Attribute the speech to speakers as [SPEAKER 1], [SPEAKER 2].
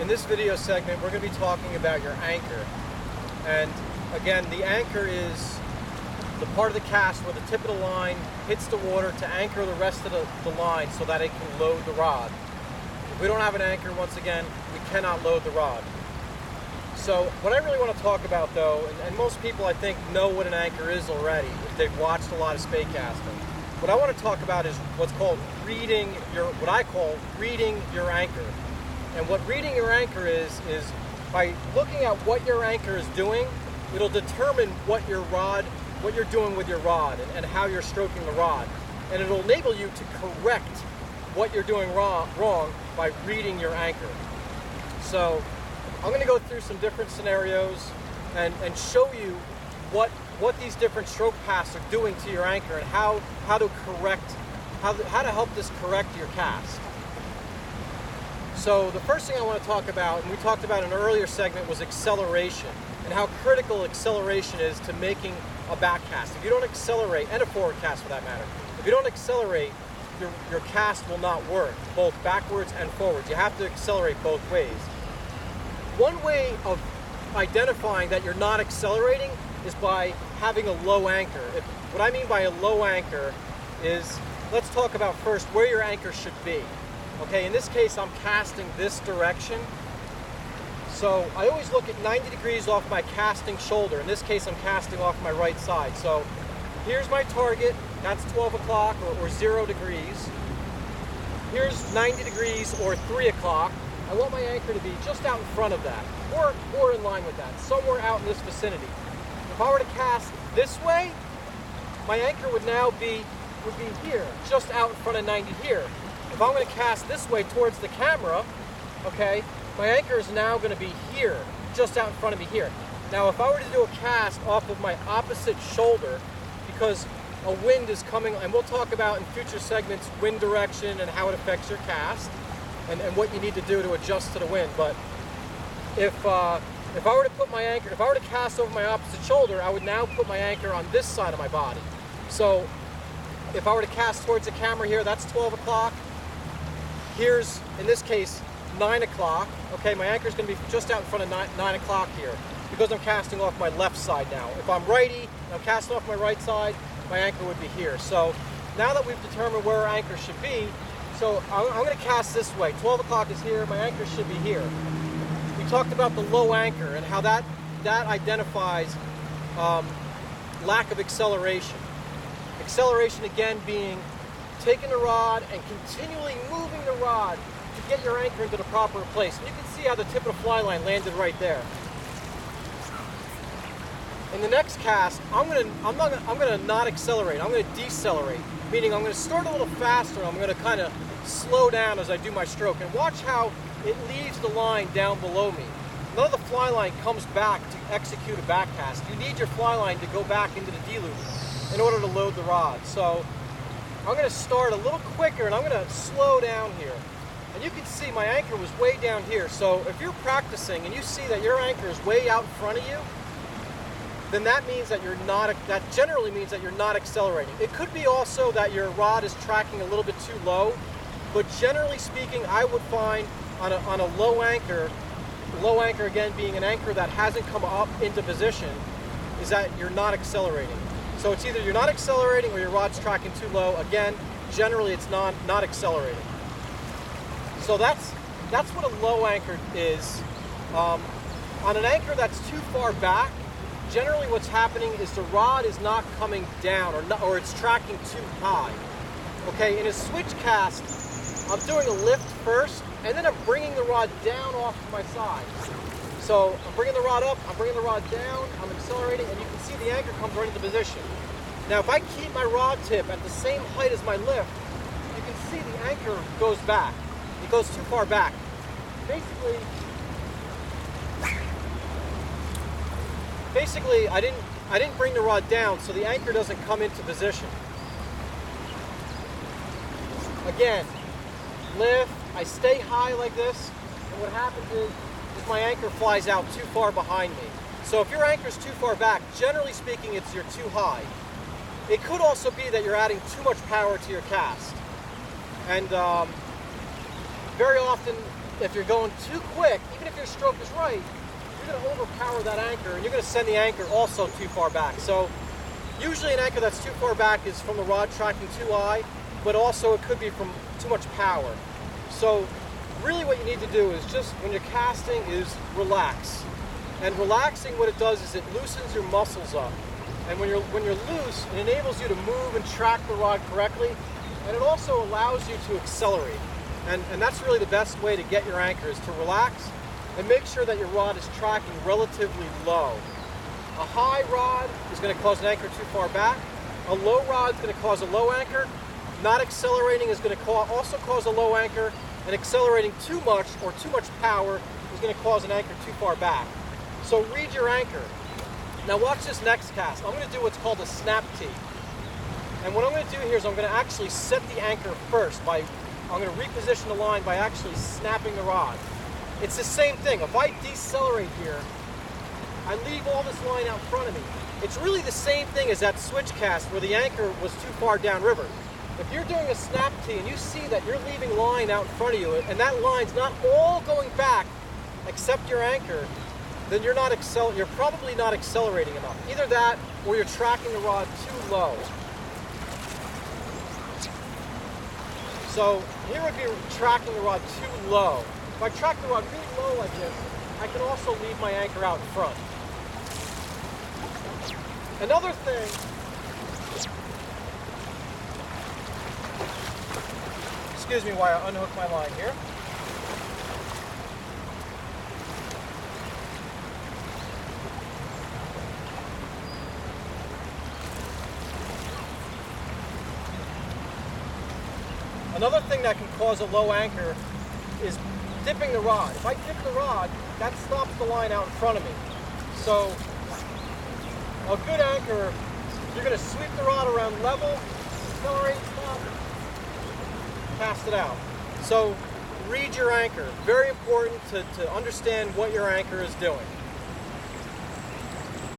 [SPEAKER 1] In this video segment, we're going to be talking about your anchor. And again, the anchor is the part of the cast where the tip of the line hits the water to anchor the rest of the line so that it can load the rod. If we don't have an anchor, once again, we cannot load the rod. So what I really want to talk about though, and most people I think know what an anchor is already if they've watched a lot of spey casting. What I want to talk about is what's called what I call reading your anchor. And what reading your anchor is by looking at what your anchor is doing, it'll determine what you're doing with your rod and how you're stroking the rod. And it'll enable you to correct what you're doing wrong by reading your anchor. So I'm going to go through some different scenarios and show you what these different stroke paths are doing to your anchor and how to help this correct your cast. So the first thing I want to talk about, and we talked about in an earlier segment, was acceleration and how critical acceleration is to making a back cast. If you don't accelerate, and a forward cast for that matter, if you don't accelerate, your cast will not work, both backwards and forwards. You have to accelerate both ways. One way of identifying that you're not accelerating is by having a low anchor. What I mean by a low anchor is, let's talk about first where your anchor should be. Okay, in this case, I'm casting this direction. So I always look at 90 degrees off my casting shoulder. In this case, I'm casting off my right side. So here's my target. That's 12 o'clock or 0 degrees. Here's 90 degrees or 3 o'clock. I want my anchor to be just out in front of that or in line with that, somewhere out in this vicinity. If I were to cast this way, my anchor would be here, just out in front of 90 here. If I'm going to cast this way towards the camera, okay, my anchor is now going to be here, just out in front of me here. Now, if I were to do a cast off of my opposite shoulder, because a wind is coming, and we'll talk about in future segments wind direction and how it affects your cast, and what you need to do to adjust to the wind. But if I were to put my anchor, if I were to cast over my opposite shoulder, I would now put my anchor on this side of my body. So if I were to cast towards the camera here, that's 12 o'clock. Here's, in this case, 9 o'clock. Okay, my anchor is going to be just out in front of 9 o'clock here because I'm casting off my left side now. If I'm righty and I'm casting off my right side, my anchor would be here. So now that we've determined where our anchor should be, so I'm going to cast this way. 12 o'clock is here, my anchor should be here. We talked about the low anchor and how that identifies lack of acceleration. Acceleration again being taking the rod and continually moving the rod to get your anchor into the proper place. And you can see how the tip of the fly line landed right there. In the next cast, I'm gonna not accelerate. I'm gonna decelerate, meaning I'm gonna start a little faster. I'm gonna kind of slow down as I do my stroke, and watch how it leaves the line down below me. None of the fly line comes back to execute a back cast. You need your fly line to go back into the deluge in order to load the rod. So I'm going to start a little quicker and I'm going to slow down here. And you can see my anchor was way down here. So if you're practicing and you see that your anchor is way out in front of you, then that means that that generally means that you're not accelerating. It could be also that your rod is tracking a little bit too low, but generally speaking, I would find on a low anchor again being an anchor that hasn't come up into position, is that you're not accelerating. So it's either you're not accelerating or your rod's tracking too low. Again, generally it's not accelerating. So that's what a low anchor is. On an anchor that's too far back, generally what's happening is the rod is not coming down or it's tracking too high. Okay, in a switch cast, I'm doing a lift first and then I'm bringing the rod down off to my side. So I'm bringing the rod up, I'm bringing the rod down, I'm accelerating, and you can see the anchor comes right into position. Now if I keep my rod tip at the same height as my lift, you can see the anchor goes back. It goes too far back. Basically I didn't bring the rod down, so the anchor doesn't come into position. Again, lift, I stay high like this, and what happens is my anchor flies out too far behind me. So if your anchor's too far back, generally speaking, you're too high. It could also be that you're adding too much power to your cast. And very often if you're going too quick, even if your stroke is right, you're going to overpower that anchor, and you're going to send the anchor also too far back. So usually an anchor that's too far back is from the rod tracking too high, but also it could be from too much power. So really what you need to do is just, when you're casting, is relax. And relaxing, what it does is it loosens your muscles up. And when you're loose, it enables you to move and track the rod correctly, and it also allows you to accelerate. And that's really the best way to get your anchor, is to relax and make sure that your rod is tracking relatively low. A high rod is going to cause an anchor too far back. A low rod is going to cause a low anchor. Not accelerating is going to also cause a low anchor, and accelerating too much or too much power is going to cause an anchor too far back. So read your anchor. Now watch this next cast. I'm going to do what's called a snap tee. And what I'm going to do here is I'm going to actually set the anchor first. I'm going to reposition the line by actually snapping the rod. It's the same thing. If I decelerate here, I leave all this line out in front of me. It's really the same thing as that switch cast where the anchor was too far downriver. If you're doing a snap tee and you see that you're leaving line out in front of you, and that line's not all going back except your anchor, then you're probably not accelerating enough. Either that, or you're tracking the rod too low. So here would be tracking the rod too low. If I track the rod really low like this, I can also leave my anchor out in front. Another thing, excuse me while I unhook my line here. Another thing that can cause a low anchor is dipping the rod. If I dip the rod, that stops the line out in front of me. So a good anchor, you're going to sweep the rod around level, accelerate, stop, cast it out. So read your anchor. Very important to understand what your anchor is doing.